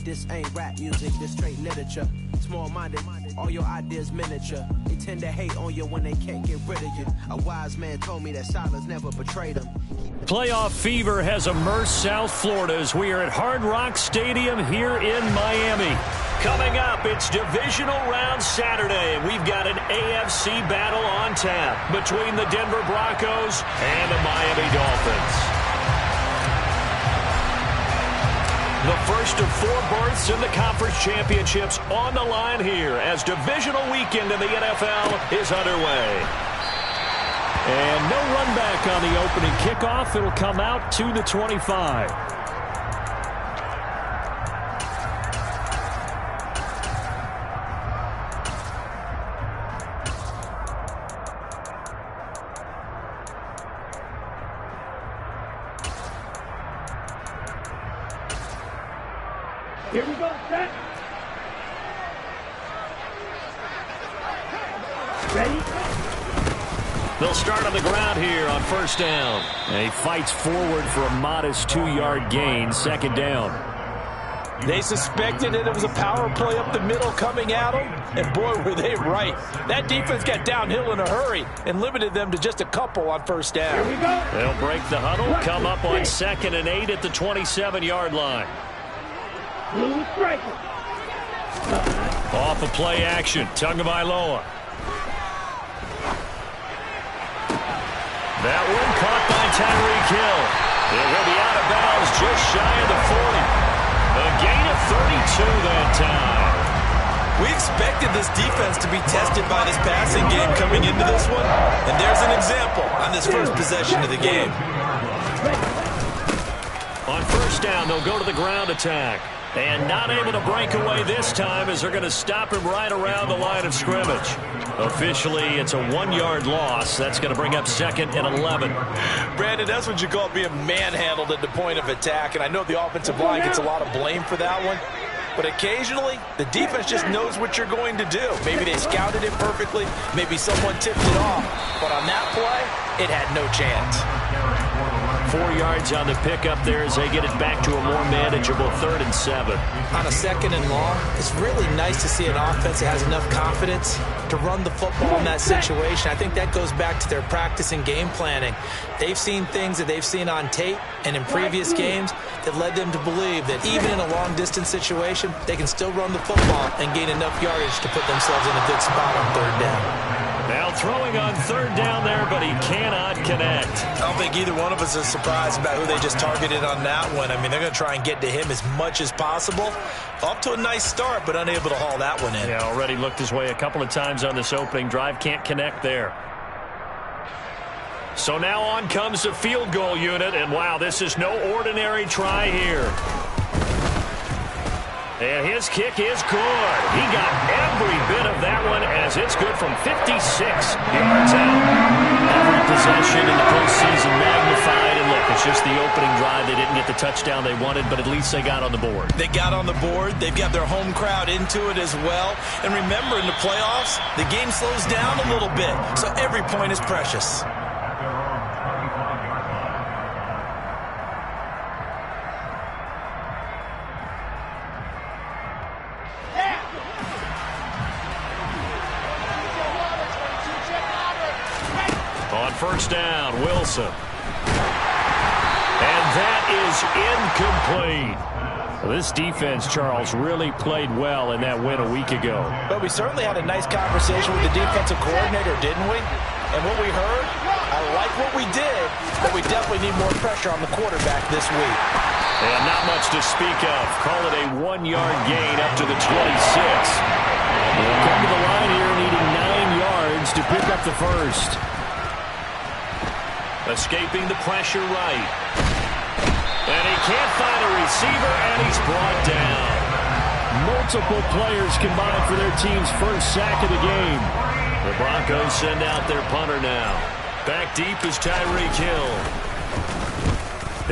This ain't rap music, this straight literature. Small-minded, all your ideas miniature. They tend to hate on you when they can't get rid of you. A wise man told me that silence never betrayed him. Playoff fever has immersed South Florida as we are at Hard Rock Stadium here in Miami. Coming up, it's Divisional Round Saturday, and we've got an AFC battle on tap between the Denver Broncos and the Miami Dolphins. The first of 4 berths in the conference championships on the line here as divisional weekend in the NFL is underway. And no run back on the opening kickoff. It'll come out to the 25. Here we go, set. Ready? They'll start on the ground here on first down. And he fights forward for a modest 2-yard gain, second down. They suspected that it was a power play up the middle coming at them, and boy, were they right. That defense got downhill in a hurry and limited them to just a couple on first down. Here we go. They'll break the huddle, come up on 2nd and 8 at the 27-yard line. Off of play action, Tagovailoa. That one caught by Tyreek Hill. It will be out of bounds just shy of the 40. A gain of 32 that time. We expected this defense to be tested by this passing game coming into this one, and there's an example on this first possession of the game. On first down, they'll go to the ground attack. And not able to break away this time as they're going to stop him right around the line of scrimmage. Officially, it's a 1-yard loss. That's going to bring up 2nd and 11. Brandon, that's what you call being manhandled at the point of attack. And I know the offensive line gets a lot of blame for that one. But occasionally, the defense just knows what you're going to do. Maybe they scouted it perfectly. Maybe someone tipped it off. But on that play, it had no chance. 4 yards on the pickup there as they get it back to a more manageable 3rd and 7. On a 2nd and long, it's really nice to see an offense that has enough confidence to run the football in that situation. I think that goes back to their practice and game planning. They've seen things that they've seen on tape and in previous games that led them to believe that even in a long-distance situation, they can still run the football and gain enough yardage to put themselves in a good spot on 3rd down. Now throwing on 3rd down there, but he cannot connect. I don't think either one of us is surprised about who they just targeted on that one. I mean, they're going to try and get to him as much as possible. Off to a nice start, but unable to haul that one in. Yeah, already looked his way a couple of times on this opening drive. Can't connect there. So now on comes the field goal unit, and wow, this is no ordinary try here. And his kick is good. He got every bit of that one as it's good from 56 yards out. Every possession in the postseason magnified. And look, it's just the opening drive. They didn't get the touchdown they wanted, but at least they got on the board. They got on the board. They've got their home crowd into it as well. And remember, in the playoffs, the game slows down a little bit. So every point is precious. First down, Wilson. And that is incomplete. Well, this defense, Charles, really played well in that win a week ago. But we certainly had a nice conversation with the defensive coordinator, didn't we? And what we heard, I like what we did, but we definitely need more pressure on the quarterback this week. And not much to speak of. Call it a 1-yard gain up to the 26. They'll come to the line here needing 9 yards to pick up the first. Escaping the pressure right. And he can't find a receiver, and he's brought down. Multiple players combined for their team's first sack of the game. The Broncos send out their punter now. Back deep is Tyreek Hill.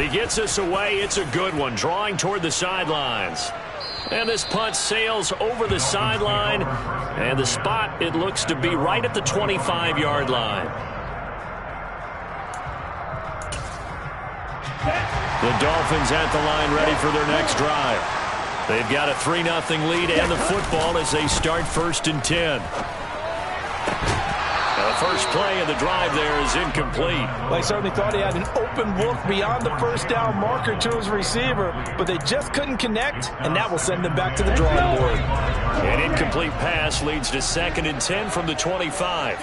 He gets us away. It's a good one, drawing toward the sidelines. And this punt sails over the sideline. And the spot, it looks to be right at the 25-yard line. The Dolphins at the line ready for their next drive. They've got a 3-0 lead and the football as they start 1st and 10. Now the first play of the drive there is incomplete. Well, he certainly thought he had an open look beyond the first down marker to his receiver, but they just couldn't connect, and that will send them back to the drawing board. An incomplete pass leads to 2nd and 10 from the 25.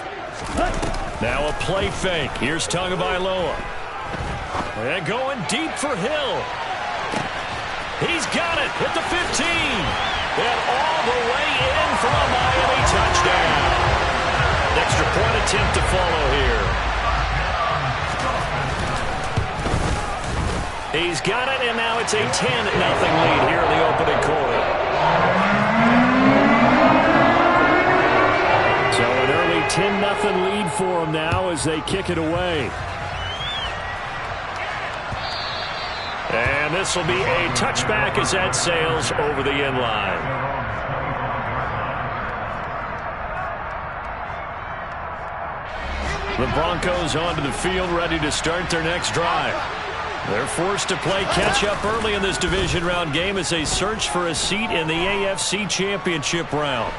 Now a play fake. Here's Tagovailoa. And going deep for Hill. He's got it at the 15. And all the way in for a Miami touchdown. Extra point attempt to follow here. He's got it, and now it's a 10-0 lead here in the opening quarter. So an early 10-0 lead for them now as they kick it away. And this will be a touchback as that sails over the end line. The Broncos onto the field, ready to start their next drive. They're forced to play catch-up early in this division round game as they search for a seat in the AFC Championship round.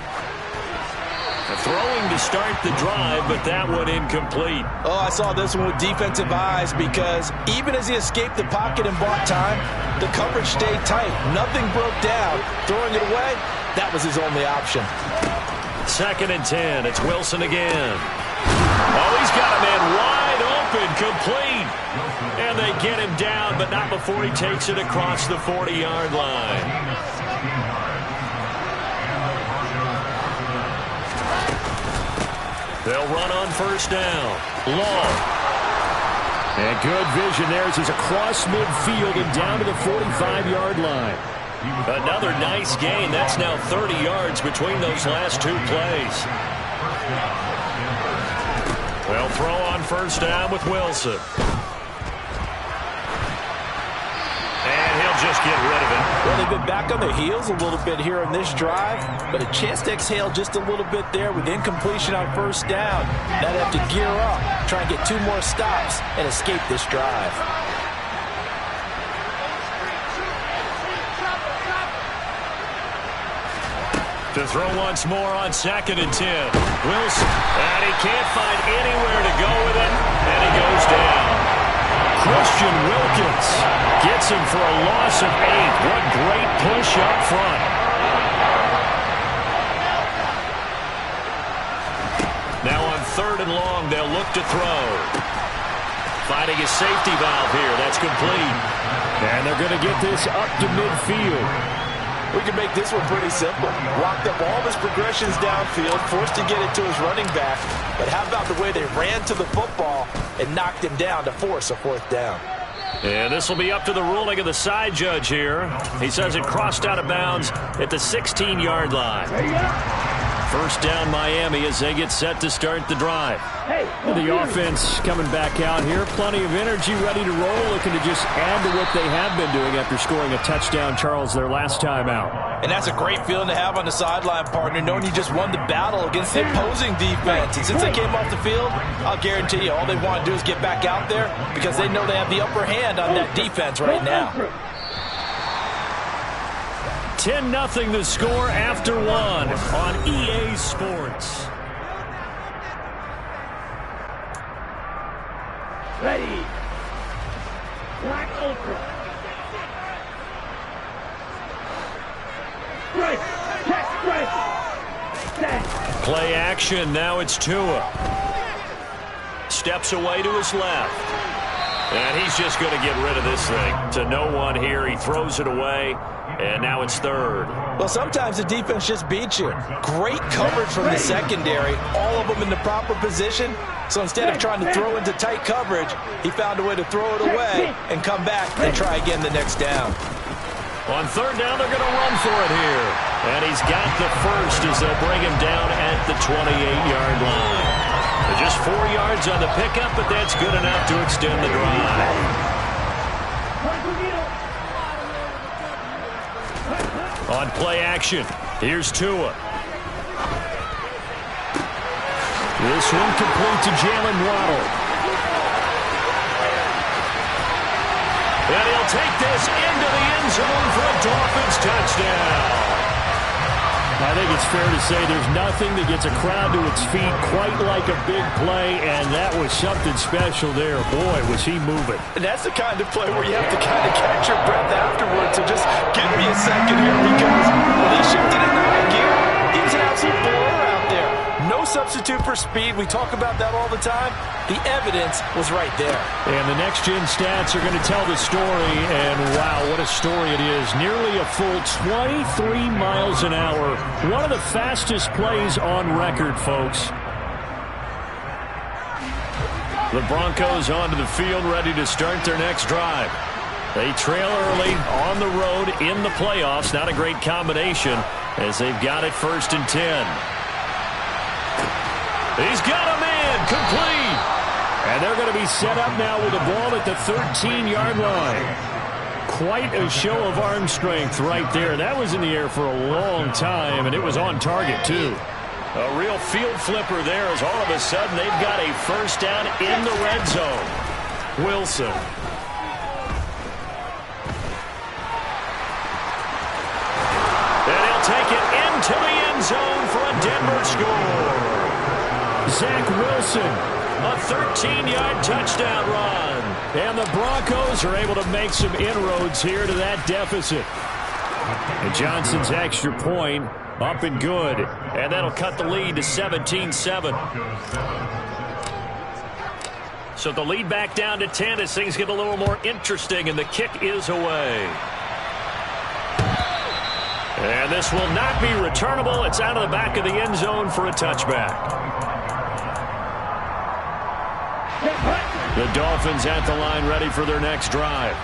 Throwing to start the drive, but that one incomplete. Oh, I saw this one with defensive eyes because even as he escaped the pocket and bought time, the coverage stayed tight. Nothing broke down. Throwing it away, that was his only option. 2nd and 10. It's Wilson again. Oh, he's got a man wide open, complete. And they get him down, but not before he takes it across the 40-yard line. They'll run on 1st down. Long. And good vision there as he's across midfield and down to the 45-yard line. Another nice gain. That's now 30 yards between those last 2 plays. They'll throw on 1st down with Wilson. And he'll just get rid of it. Well, they've been back on their heels a little bit here on this drive, but a chance to exhale just a little bit there with incompletion on 1st down. Now they have to gear up, try and get 2 more stops, and escape this drive. To throw once more on 2nd and 10. Wilson, and he can't find anywhere to go with it, and he goes down. Christian Wilkins gets him for a loss of 8. What great push up front. Now on 3rd and long, they'll look to throw. Finding a safety valve here. That's complete. And they're going to get this up to midfield. We can make this one pretty simple. Locked up all of his progressions downfield, forced to get it to his running back. But how about the way they ran to the football and knocked him down to force a 4th down? And this will be up to the ruling of the side judge here. He says it crossed out of bounds at the 16-yard line. 1st down Miami as they get set to start the drive. The offense coming back out here. Plenty of energy, ready to roll, looking to just add to what they have been doing after scoring a touchdown, Charles, their last time out. And that's a great feeling to have on the sideline, partner, knowing you just won the battle against the opposing defense. And since they came off the field, I'll guarantee you all they want to do is get back out there because they know they have the upper hand on that defense right now. 10-0 the score after 1 on EA Sports. Ready. Black Ultra. Strike. Check strike. Set. Play action. Now it's Tua. Steps away to his left. And he's just going to get rid of this thing. To no one here. He throws it away. And now it's 3rd. Well, sometimes the defense just beats you. Great coverage from the secondary. All of them in the proper position. So instead of trying to throw into tight coverage, he found a way to throw it away and come back and try again the next down. On 3rd down, they're going to run for it here. And he's got the first as they'll bring him down at the 28-yard line. Just 4 yards on the pickup, but that's good enough to extend the drive. On play action, here's Tua. This one complete to Jalen Waddle. And he'll take this into the end zone for a Dolphins touchdown. I think it's fair to say there's nothing that gets a crowd to its feet quite like a big play, and that was something special there. Boy, was he moving. And that's the kind of play where you have to kind of catch your breath afterwards. So just give me a second here because they shifted it high gear. He was an absolute blur out there. No substitute for speed. We talk about that all the time. The evidence was right there. And the next-gen stats are going to tell the story, and wow, what a story it is. Nearly a full 23 miles an hour. One of the fastest plays on record, folks. The Broncos onto the field, ready to start their next drive. They trail early on the road in the playoffs. Not a great combination as they've got it 1st and 10. He's got a man complete. And they're going to be set up now with the ball at the 13-yard line. Quite a show of arm strength right there. That was in the air for a long time, and it was on target, too. A real field flipper there as all of a sudden they've got a first down in the red zone. Wilson. And he'll take it into the end zone for a Denver score. Zach Wilson, a 13-yard touchdown run. And the Broncos are able to make some inroads here to that deficit. And Johnson's extra point up and good. And that'll cut the lead to 17-7. So the lead back down to 10 as things get a little more interesting, and the kick is away. And this will not be returnable. It's out of the back of the end zone for a touchback. The Dolphins at the line ready for their next drive.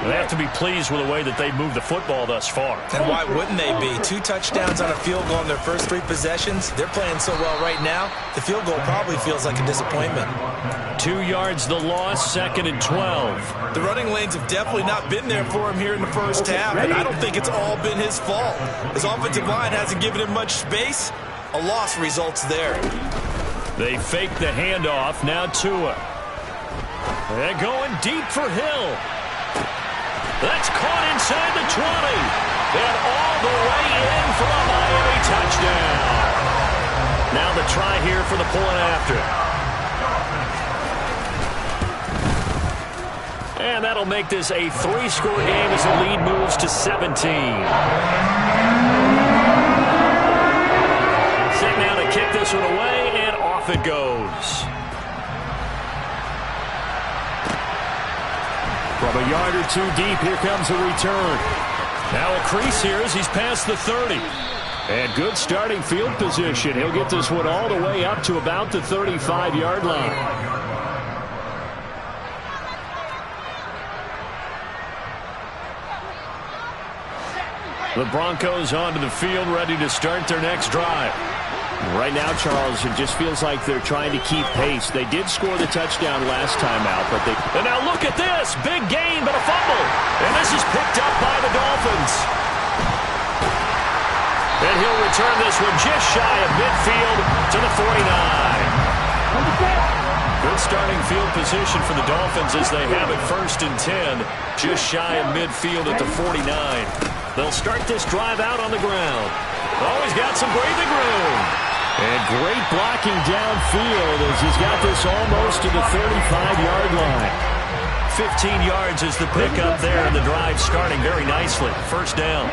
They have to be pleased with the way that they've moved the football thus far. And why wouldn't they be? 2 touchdowns on a field goal in their first 3 possessions. They're playing so well right now, the field goal probably feels like a disappointment. 2 yards the loss, 2nd and 12. The running lanes have definitely not been there for him here in the first half, and I don't think it's all been his fault. His offensive line hasn't given him much space. A loss results there. They fake the handoff. Now Tua. They're going deep for Hill. That's caught inside the 20. And all the way in for a Miami touchdown. Now the try here for the point after. And that'll make this a 3-score game as the lead moves to 17. Set now to kick this one away, and off it goes. From a yard or 2 deep, here comes a return. Now a crease here as he's past the 30. And good starting field position. He'll get this one all the way up to about the 35-yard line. The Broncos onto the field, ready to start their next drive. Right now, Charles, it just feels like they're trying to keep pace. They did score the touchdown last time out, but they... And now look at this! Big gain, but a fumble! And this is picked up by the Dolphins. And he'll return this one just shy of midfield to the 49. Good starting field position for the Dolphins as they have it 1st and 10, just shy of midfield at the 49. They'll start this drive out on the ground. Always got some breathing room. And great blocking downfield as he's got this almost to the 35-yard line. 15 yards is the pickup there, and the drive starting very nicely. First down.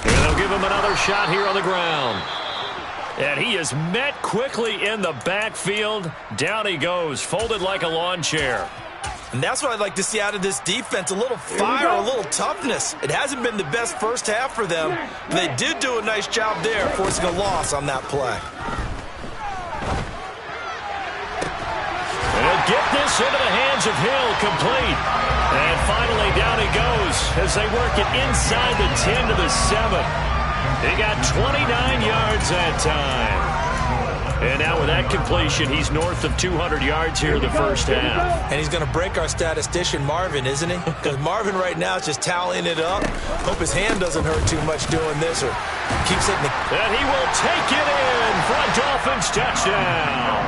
And they'll give him another shot here on the ground. And he is met quickly in the backfield. Down he goes, folded like a lawn chair. And that's what I'd like to see out of this defense, a little fire, a little toughness. It hasn't been the best first half for them. They did do a nice job there, forcing a loss on that play. And he'll get this into the hands of Hill, complete. And finally down he goes as they work it inside the 10 to the 7. He got 29 yards that time. And now with that completion, he's north of 200 yards here in the first half. And he's going to break our statistician Marvin, isn't he? Because Marvin right now is just tallying it up. Hope his hand doesn't hurt too much doing this or keeps hitting the... And he will take it in for a Dolphins touchdown.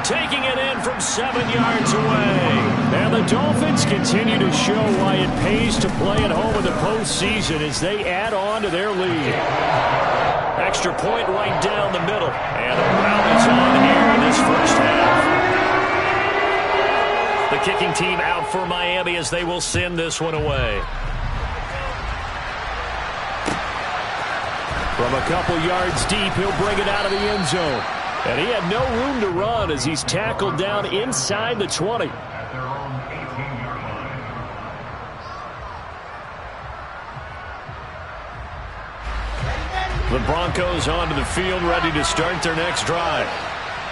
taking it in from 7 yards away. And the Dolphins continue to show why it pays to play at home in the postseason as they add on to their lead. Extra point right down the middle. And a rout is on here in this first half. The kicking team out for Miami as they will send this one away. From a couple yards deep, he'll bring it out of the end zone. And he had no room to run as he's tackled down inside the 20. The Broncos onto the field, ready to start their next drive.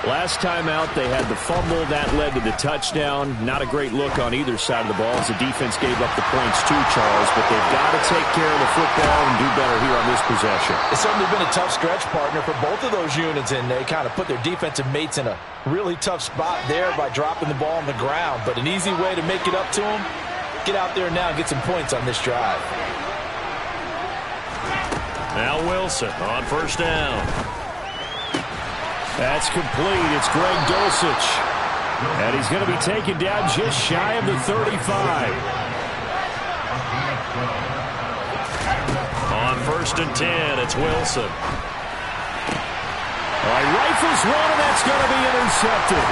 Last time out, they had the fumble. That led to the touchdown. Not a great look on either side of the ball as the defense gave up the points too, Charles. But they've got to take care of the football and do better here on this possession. It's certainly been a tough stretch, partner, for both of those units, and they kind of put their defensive mates in a really tough spot there by dropping the ball on the ground. But an easy way to make it up to them, get out there now and get some points on this drive. Now Wilson on first down. That's complete. It's Greg Dulcich. And he's going to be taken down just shy of the 35. On first and 10, it's Wilson. All right, rifles one, and that's going to be intercepted.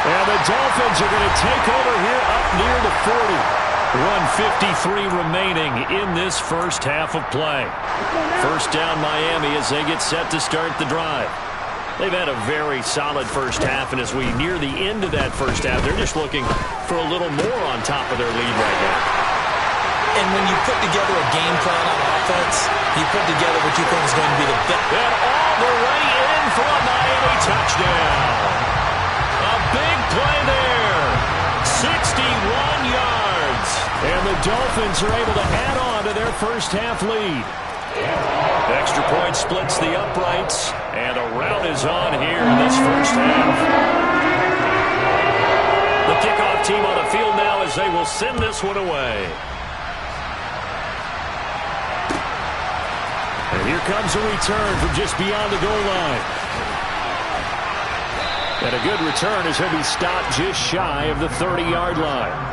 And the Dolphins are going to take over here up near the 40. 1:53 remaining in this first half of play. First down Miami as they get set to start the drive. They've had a very solid first half, and as we near the end of that first half, they're just looking for a little more on top of their lead right now. And when you put together a game plan on offense, you put together what you think is going to be the best. And all the way in for a Miami touchdown. A big play there. 61 yards. And the Dolphins are able to add on to their first half lead. Extra point splits the uprights, and a rout is on here in this first half. The kickoff team on the field now as they will send this one away. And here comes a return from just beyond the goal line. And a good return as he'll be stopped just shy of the 30-yard line.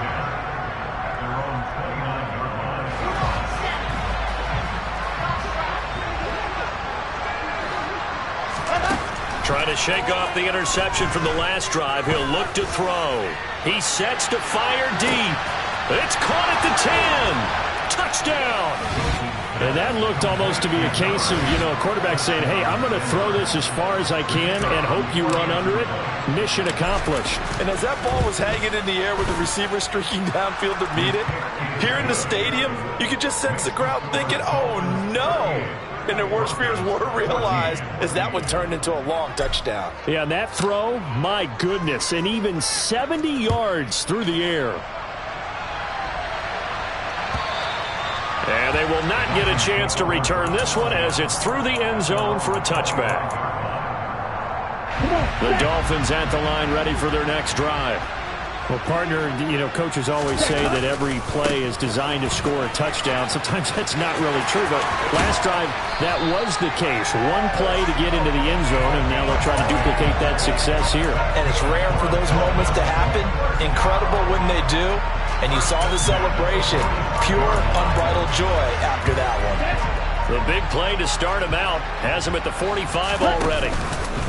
Trying to shake off the interception from the last drive. He'll look to throw. He sets to fire deep. It's caught at the 10. Touchdown. And that looked almost to be a case of, a quarterback saying, hey, I'm going to throw this as far as I can and hope you run under it. Mission accomplished. And as that ball was hanging in the air with the receiver streaking downfield to meet it, here in the stadium, you could just sense the crowd thinking, oh, no. And their worst fears were realized as that one turned into a long touchdown. Yeah, and that throw, my goodness, and even 70 yards through the air. And they will not get a chance to return this one as it's through the end zone for a touchback. The Dolphins at the line ready for their next drive. Well, partner, coaches always say that every play is designed to score a touchdown. Sometimes that's not really true, but last drive, that was the case. One play to get into the end zone, and now they'll try to duplicate that success here. And it's rare for those moments to happen. Incredible when they do. And you saw the celebration. Pure, unbridled joy after that one. The big play to start him out has him at the 45 already.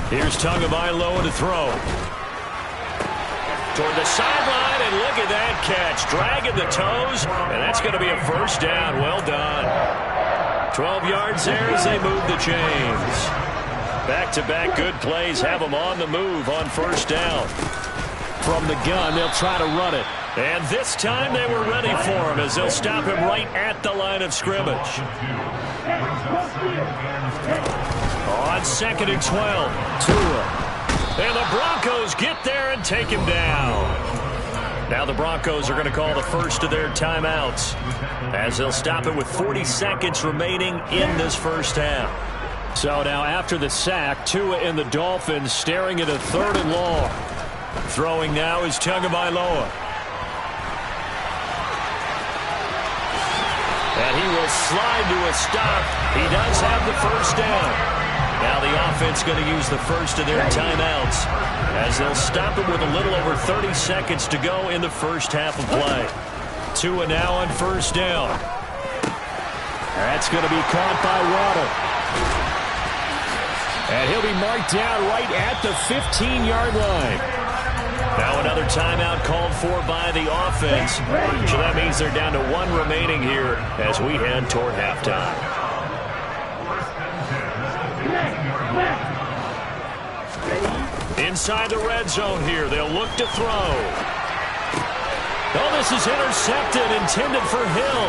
Here's Tagovailoa to throw. Toward the sideline, and look at that catch. Dragging the toes, and that's going to be a first down. Well done. 12 yards there as they move the chains. Back-to-back good plays have them on the move on first down. From the gun, they'll try to run it. And this time they were ready for him as they'll stop him right at the line of scrimmage. On 2nd and 12, Tua. And the Broncos get there and take him down. Now the Broncos are going to call the first of their timeouts as they'll stop it with 40 seconds remaining in this first half. So now after the sack, Tua and the Dolphins staring at a 3rd and long. Throwing now is Tagovailoa. And he will slide to a stop. He does have the first down. Now the offense going to use the first of their timeouts as they'll stop it with a little over 30 seconds to go in the first half of play. Tua now on first down. That's going to be caught by Waddle. And he'll be marked down right at the 15-yard line. Now another timeout called for by the offense. So that means they're down to one remaining here as we head toward halftime. Inside the red zone here, they'll look to throw. Oh, this is intercepted, intended for Hill.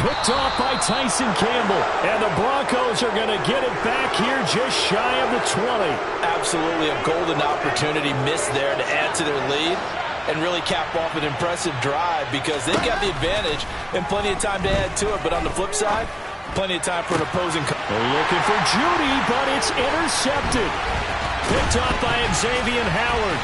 Picked off by Tyson Campbell. And the Broncos are going to get it back here just shy of the 20. Absolutely a golden opportunity missed there to add to their lead and really cap off an impressive drive because they've got the advantage and plenty of time to add to it. But on the flip side, plenty of time for an opposing. Looking for Judy, but it's intercepted. Picked off by Xavier Howard.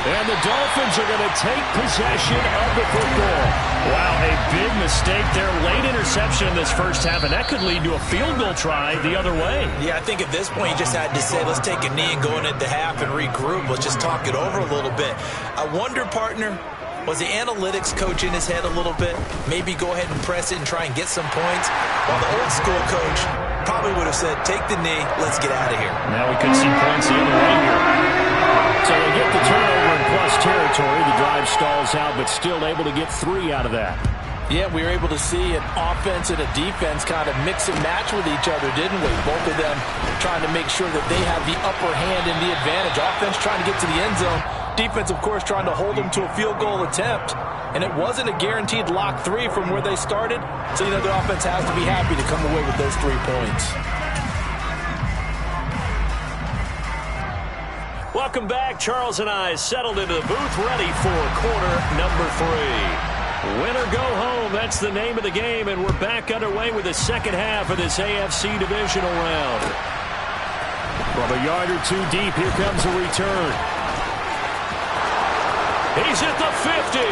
And the Dolphins are going to take possession of the football. Wow, a big mistake there. Late interception in this first half, and that could lead to a field goal try the other way. Yeah, I think at this point you just had to say, let's take a knee and go into the half and regroup. Let's just talk it over a little bit. I wonder, partner, was the analytics coach in his head a little bit? Maybe go ahead and press it and try and get some points? Well, the old school coach probably would have said, take the knee, let's get out of here. Now we could see points the other way here. So they get the turnover in plus territory. The drive stalls out, but still able to get 3 out of that. Yeah, we were able to see an offense and a defense kind of mix and match with each other, didn't we? Both of them trying to make sure that they have the upper hand and the advantage. Offense trying to get to the end zone. Defense, of course, trying to hold them to a field goal attempt. And it wasn't a guaranteed lock 3 from where they started. So, the offense has to be happy to come away with those 3 points. Welcome back. Charles and I settled into the booth, ready for quarter number 3. Win or go home, that's the name of the game, and we're back underway with the second half of this AFC divisional round. From a yard or 2 deep, here comes a return. He's at the 50.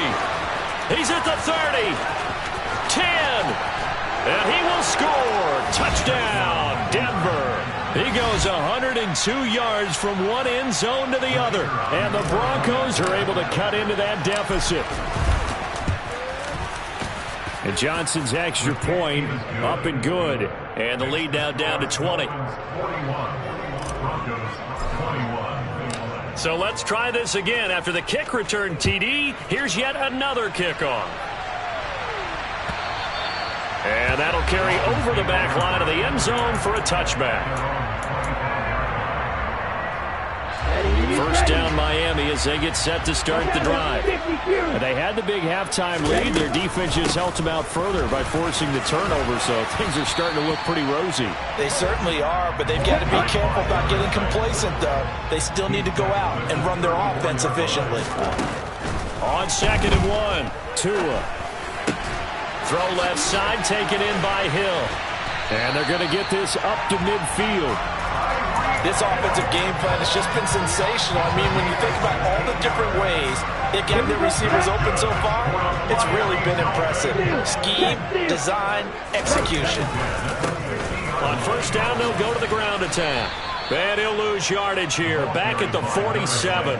He's at the 30. 10. And he will score. Touchdown, Denver. He goes 102 yards from one end zone to the other. And the Broncos are able to cut into that deficit. And Johnson's extra point up and good. And the lead now down to 20. So let's try this again. After the kick return TD, here's yet another kickoff. And that'll carry over the back line of the end zone for a touchback. First down Miami as they get set to start the drive. And they had the big halftime lead. Their defense just helped them out further by forcing the turnover, so things are starting to look pretty rosy. They certainly are, but they've got to be careful about getting complacent, though. They still need to go out and run their offense efficiently. On 2nd and 1, Tua. Throw left side, taken in by Hill. And they're going to get this up to midfield. This offensive game plan has just been sensational. I mean, when you think about all the different ways they've gotten their receivers open so far, it's really been impressive. Scheme, design, execution. On first down, they'll go to the ground attack. And he'll lose yardage here, back at the 47.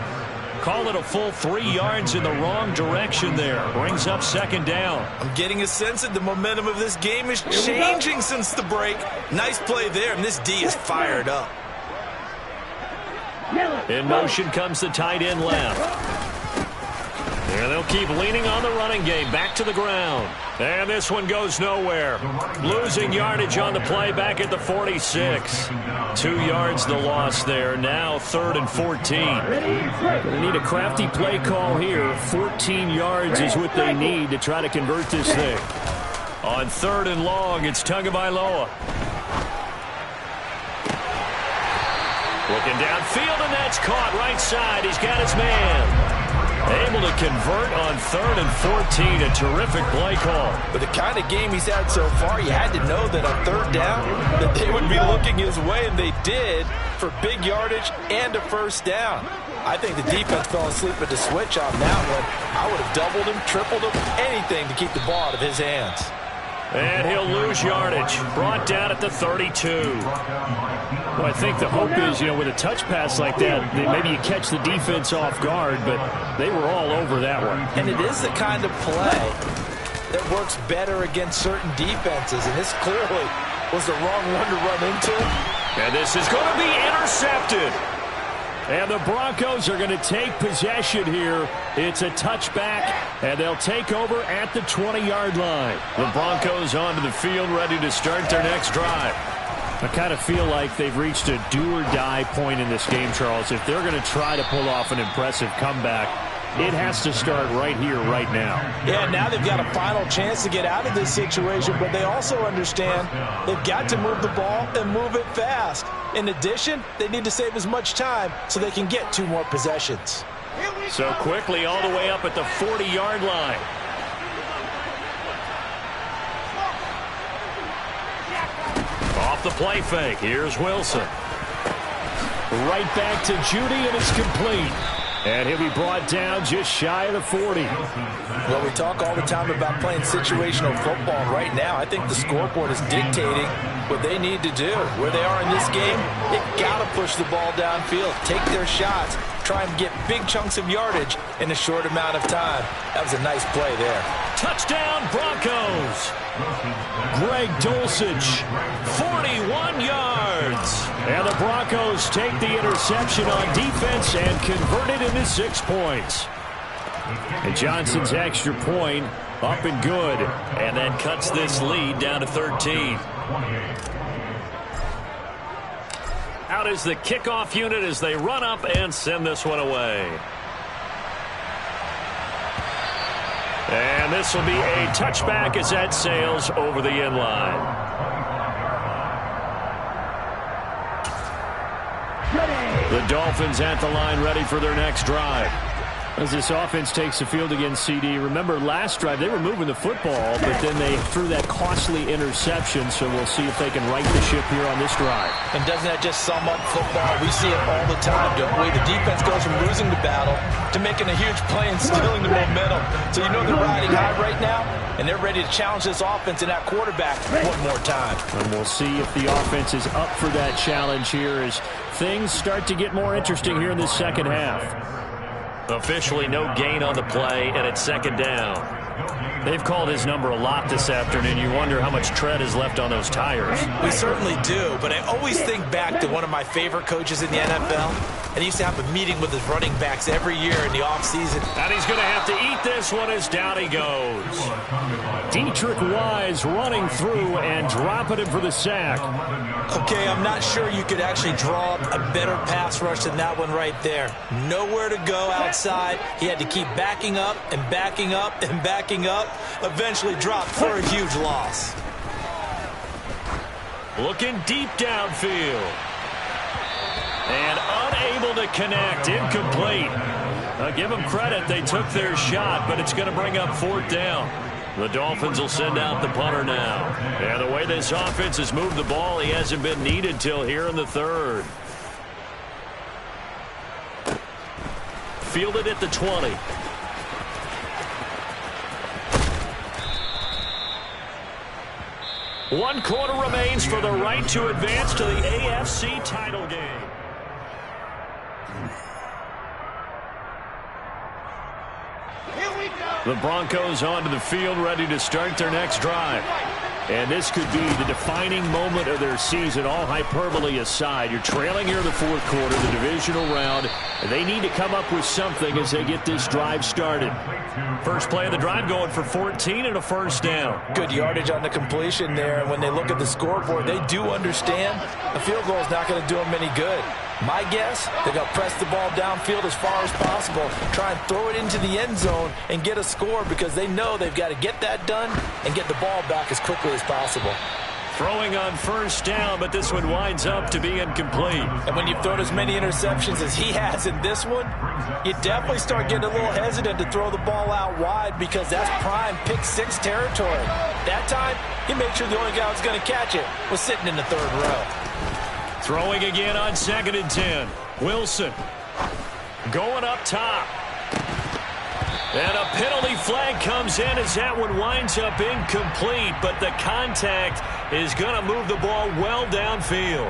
Call it a full 3 yards in the wrong direction there. Brings up 2nd down. I'm getting a sense that the momentum of this game is changing since the break. Nice play there, and this D is fired up. In motion comes the tight end left. And they'll keep leaning on the running game. Back to the ground. And this one goes nowhere. Losing yardage on the play back at the 46. 2 yards the loss there. Now 3rd and 14. They need a crafty play call here. 14 yards is what they need to try to convert this thing. On 3rd and long, it's Tagovailoa. Looking downfield, and that's caught right side. He's got his man. Able to convert on 3rd and 14. A terrific play call. But the kind of game he's had so far, you had to know that on 3rd down that they would be looking his way, and they did for big yardage and a first down. I think the defense fell asleep at the switch on that one. I would have doubled him, tripled him, anything to keep the ball out of his hands. And he'll lose yardage. Brought down at the 32. Well, I think the hope is, with a touch pass like that, maybe you catch the defense off guard, but they were all over that one. And it is the kind of play that works better against certain defenses, and this clearly was the wrong one to run into. And this is going to be intercepted. And the Broncos are going to take possession here. It's a touchback, and they'll take over at the 20-yard line. The Broncos onto the field, ready to start their next drive. I kind of feel like they've reached a do-or-die point in this game, Charles. If they're going to try to pull off an impressive comeback, it has to start right here, right now. Yeah, now they've got a final chance to get out of this situation, but they also understand they've got to move the ball and move it fast. In addition, they need to save as much time so they can get 2 more possessions. So quickly all the way up at the 40-yard line. Off the play fake. Here's Wilson. Right back to Judy, and it's complete. And he'll be brought down just shy of the 40. Well, we talk all the time about playing situational football. Right now, I think the scoreboard is dictating what they need to do. Where they are in this game, they've got to push the ball downfield, take their shots, try and get big chunks of yardage in a short amount of time. That was a nice play there. Touchdown, Broncos. Greg Dulcich, 41 yards. And the Broncos take the interception on defense and convert it into 6 points. And Johnson's extra point up and good. And that cuts this lead down to 13. Out is the kickoff unit as they run up and send this one away. And this will be a touchback as that sails over the end line. The Dolphins at the line, ready for their next drive. As this offense takes the field against CD, remember last drive they were moving the football, but then they threw that costly interception, so we'll see if they can right the ship here on this drive. And doesn't that just sum up football? We see it all the time, don't we? The defense goes from losing the battle to making a huge play and stealing the momentum. So you know they're riding high right now, and they're ready to challenge this offense and that quarterback one more time. And we'll see if the offense is up for that challenge here as things start to get more interesting here in this second half. Officially no gain on the play, and it's second down. They've called his number a lot this afternoon. You wonder how much tread is left on those tires. We certainly do, but I always think back to one of my favorite coaches in the NFL, and he used to have a meeting with his running backs every year in the offseason. And he's going to have to eat this one as down he goes. Dietrich Wise running through and dropping him for the sack. Okay, I'm not sure you could actually draw up a better pass rush than that one right there. Nowhere to go outside. He had to keep backing up and backing up and backing up. Eventually dropped for a huge loss. Looking deep downfield. And unable to connect. Incomplete. Now give them credit. They took their shot, but it's going to bring up 4th down. The Dolphins will send out the punter now. And the way this offense has moved the ball, he hasn't been needed till here in the 3rd. Fielded at the 20. One quarter remains for the right to advance to the AFC title game. The Broncos onto the field, ready to start their next drive. And this could be the defining moment of their season, all hyperbole aside. You're trailing here in the 4th quarter, the divisional round. They need to come up with something as they get this drive started. First play of the drive going for 14 and a 1st down. Good yardage on the completion there. And when they look at the scoreboard, they do understand a field goal is not going to do them any good. My guess, they're going to press the ball downfield as far as possible, try and throw it into the end zone and get a score because they know they've got to get that done and get the ball back as quickly as possible. Throwing on 1st down, but this one winds up to be incomplete. And when you've thrown as many interceptions as he has in this one, you definitely start getting a little hesitant to throw the ball out wide because that's prime pick 6 territory. That time, he made sure the only guy who was going to catch it was sitting in the 3rd row. Throwing again on 2nd and 10. Wilson going up top. And a penalty flag comes in as that one winds up incomplete, but the contact is going to move the ball well downfield.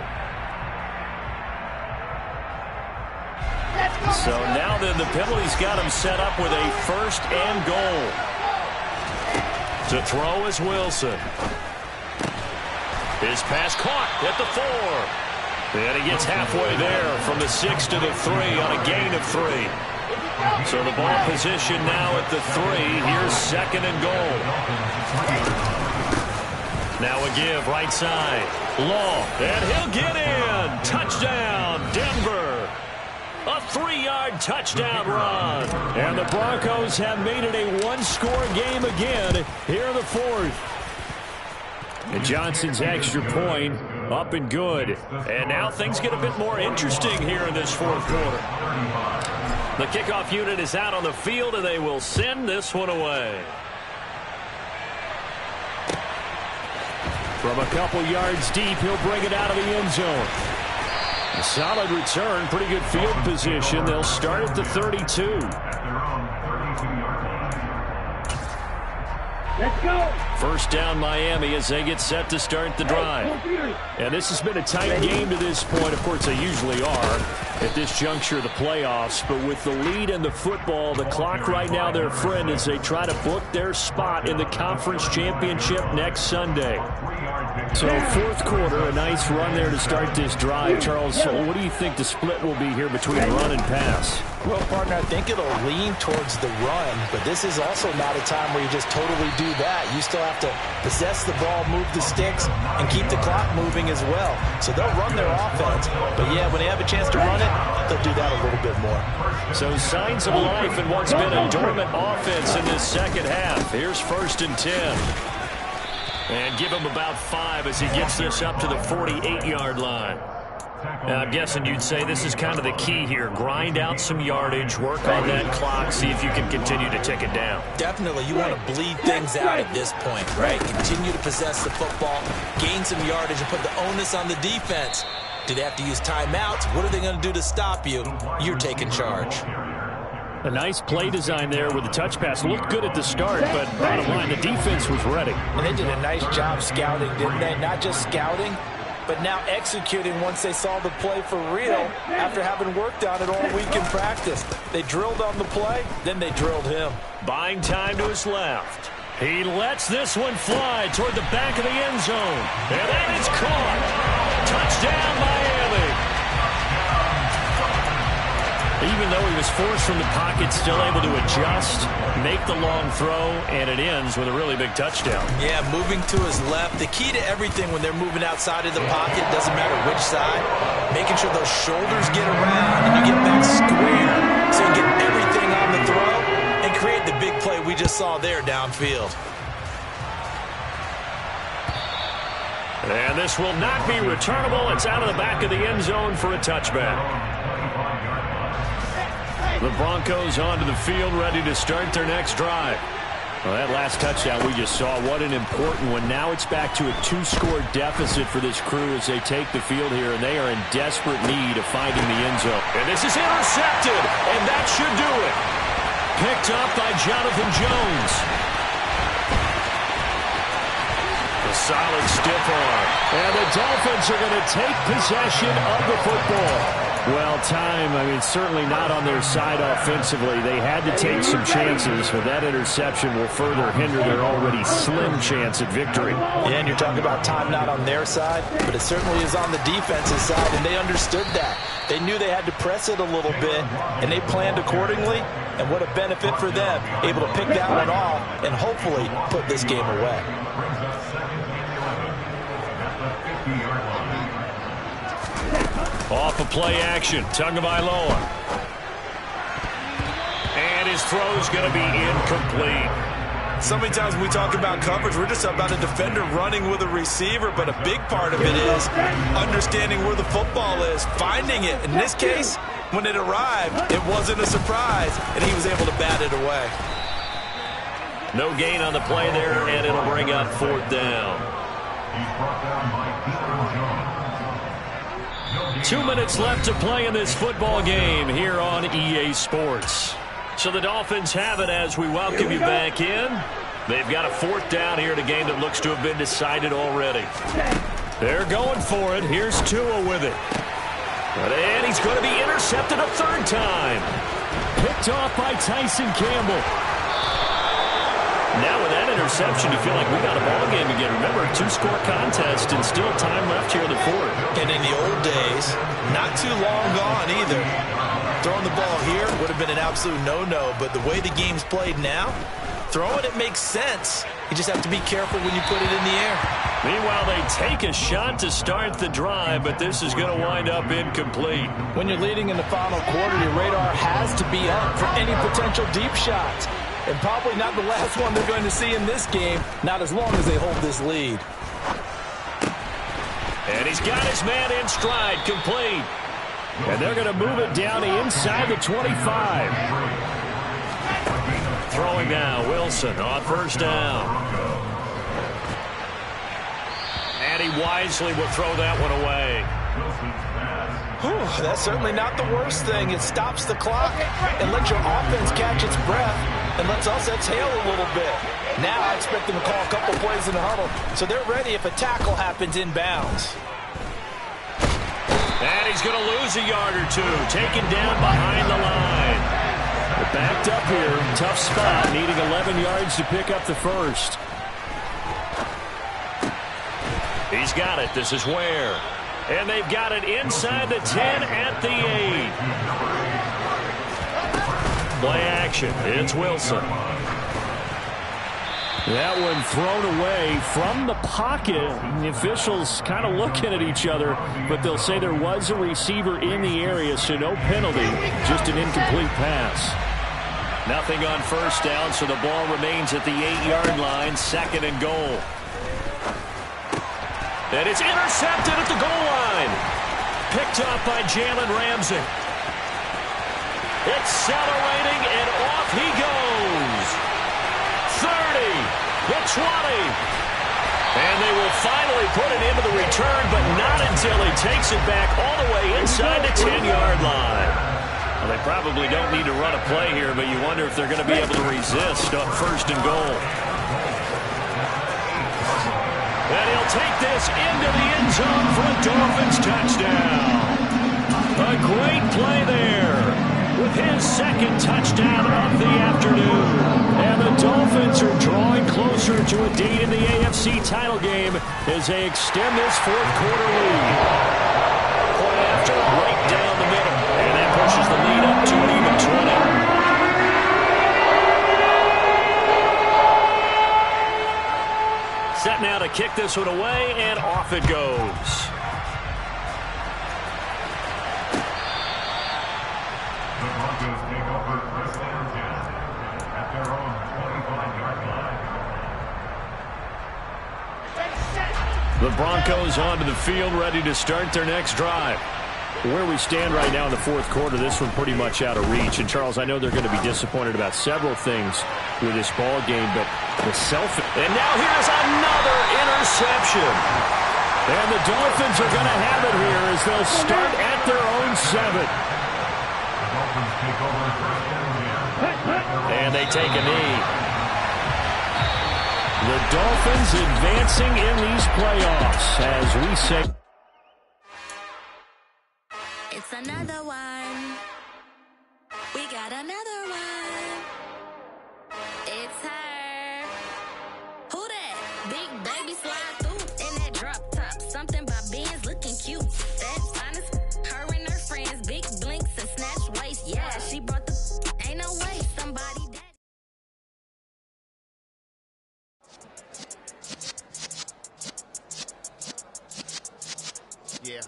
So now then the penalty's got him set up with a 1st and goal. To throw is Wilson. His pass caught at the 4. And he gets halfway there from the 6 to the 3 on a gain of 3. So the ball position now at the 3. Here's 2nd and goal. Now a give right side. Law. And he'll get in. Touchdown, Denver. A 3-yard touchdown run. And the Broncos have made it a 1-score game again here in the 4th. And Johnson's extra point up and good. And now things get a bit more interesting here in this 4th quarter. The kickoff unit is out on the field, and they will send this one away. From a couple yards deep, he'll bring it out of the end zone. A solid return, pretty good field position. They'll start at the 32. Let's go. First down Miami as they get set to start the drive. And this has been a tight game to this point. Of course, they usually are at this juncture of the playoffs. But with the lead in the football, the clock right now their friend as they try to book their spot in the conference championship next Sunday. So 4th quarter, a nice run there to start this drive. Charles, what do you think the split will be here between run and pass? Well, partner, I think it'll lean towards the run, but this is also not a time where you just totally do that. You still have to possess the ball, move the sticks, and keep the clock moving as well. So they'll run their offense, but yeah, when they have a chance to run it, they'll do that a little bit more. So signs of life in what's been a dormant offense in this second half. Here's 1st and 10. And give him about 5 as he gets this up to the 48-yard line. I'm guessing you'd say this is kind of the key here. Grind out some yardage, work on that clock, see if you can continue to tick it down. Definitely. You want to bleed things out at this point, right? Continue to possess the football, gain some yardage, and put the onus on the defense. Do they have to use timeouts? What are they going to do to stop you? You're taking charge. A nice play design there with the touch pass. Looked good at the start, but bottom line, the defense was ready. And they did a nice job scouting, didn't they? Not just scouting, but now executing once they saw the play for real after having worked on it all week in practice. They drilled on the play, then they drilled him. Buying time to his left. He lets this one fly toward the back of the end zone. And that is caught. Touchdown, Miami. Even though he was forced from the pocket, still able to adjust, make the long throw, and it ends with a really big touchdown. Yeah, moving to his left. The key to everything when they're moving outside of the pocket, doesn't matter which side, making sure those shoulders get around and you get back square so you get everything on the throw and create the big play we just saw there downfield. And this will not be returnable. It's out of the back of the end zone for a touchback. The Broncos onto the field, ready to start their next drive. Well, that last touchdown we just saw, what an important one. Now it's back to a 2-score deficit for this crew as they take the field here, and they are in desperate need of finding the end zone. And this is intercepted, and that should do it. Picked up by Jonathan Jones. A solid stiff arm. And the Dolphins are going to take possession of the football. Well, certainly not on their side offensively. They had to take some chances, but that interception will further hinder their already slim chance at victory. Yeah, and you're talking about time not on their side, but it certainly is on the defensive side, and they understood that. They knew they had to press it a little bit, and they planned accordingly, and what a benefit for them, able to pick that one off and hopefully put this game away. Off of play action, Tagovailoa. And his throw's going to be incomplete. So many times when we talk about coverage, we're just about a defender running with a receiver, but a big part of it is understanding where the football is, finding it. In this case, when it arrived, it wasn't a surprise, and he was able to bat it away. No gain on the play there, and it'll bring up 4th down. 2 minutes left to play in this football game here on EA Sports. So the Dolphins have it as we welcome you back in. They've got a 4th down here in a game that looks to have been decided already. They're going for it. Here's Tua with it. And he's going to be intercepted a 3rd time. Picked off by Tyson Campbell. Now with that interception, you feel like we got a ball game again. Remember, 2-score contest and still time left here in the 4th. And in the old days, not too long gone either. Throwing the ball here would have been an absolute no-no, but the way the game's played now, throwing it makes sense. You just have to be careful when you put it in the air. Meanwhile, they take a shot to start the drive, but this is going to wind up incomplete. When you're leading in the final quarter, your radar has to be up for any potential deep shots. And probably not the last one they're going to see in this game, not as long as they hold this lead. And he's got his man in stride, complete. And they're going to move it down inside the 25. Throwing now, Wilson on 1st down. And he wisely will throw that one away. Whew, that's certainly not the worst thing. It stops the clock and lets your offense catch its breath and lets us exhale a little bit. Now I expect them to call a couple plays in the huddle, so they're ready if a tackle happens inbounds. And he's going to lose a yard or 2, taken down behind the line. They're backed up here, tough spot, needing 11 yards to pick up the 1st. He's got it. This is Ware. And they've got it inside the 10 at the 8. Play action. It's Wilson. That one thrown away from the pocket. The officials kind of looking at each other, but they'll say there was a receiver in the area, so no penalty, just an incomplete pass. Nothing on 1st down, so the ball remains at the 8-yard line, 2nd and goal. And it's intercepted at the goal line. Picked up by Jalen Ramsey. Accelerating, and off he goes. 30, the 20. And they will finally put it into the return, but not until he takes it back all the way inside the 10-yard line. Well, they probably don't need to run a play here, but you wonder if they're going to be able to resist on 1st and goal. And he'll take this into the end zone for a Dolphins touchdown. A great play there with his 2nd touchdown of the afternoon. And the Dolphins are drawing closer to a date in the AFC title game as they extend this 4th quarter lead. Play after, right down the middle. And that pushes the lead up to an even 20. Set now to kick this one away, and off it goes. The Broncos take over 1st and 10 at their own 25-yard line. The Broncos onto the field, ready to start their next drive. Where we stand right now in the 4th quarter, this one pretty much out of reach. And, Charles, I know they're going to be disappointed about several things with this ball game, but the And now here's another interception. And the Dolphins are going to have it here as they'll start at their own 7. The Dolphins take over 1st and 10. And they take a knee. The Dolphins advancing in these playoffs, as we say. It's another one. We got another one. It's her. Who that? Big baby slide through in that drop top. Something about Benz looking cute. That's honest. Her and her friends, big blinks and snatch waist. Yeah, she brought the. Ain't no way somebody that. Yeah.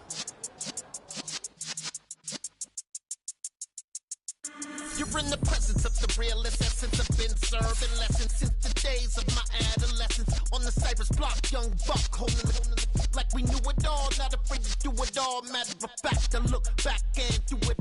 You're in the presence of the realest essence. I've been serving lessons since the days of my adolescence. On the Cypress block, young buck holding it like we knew it all. Not afraid to do it all. Matter of fact, I look back and do it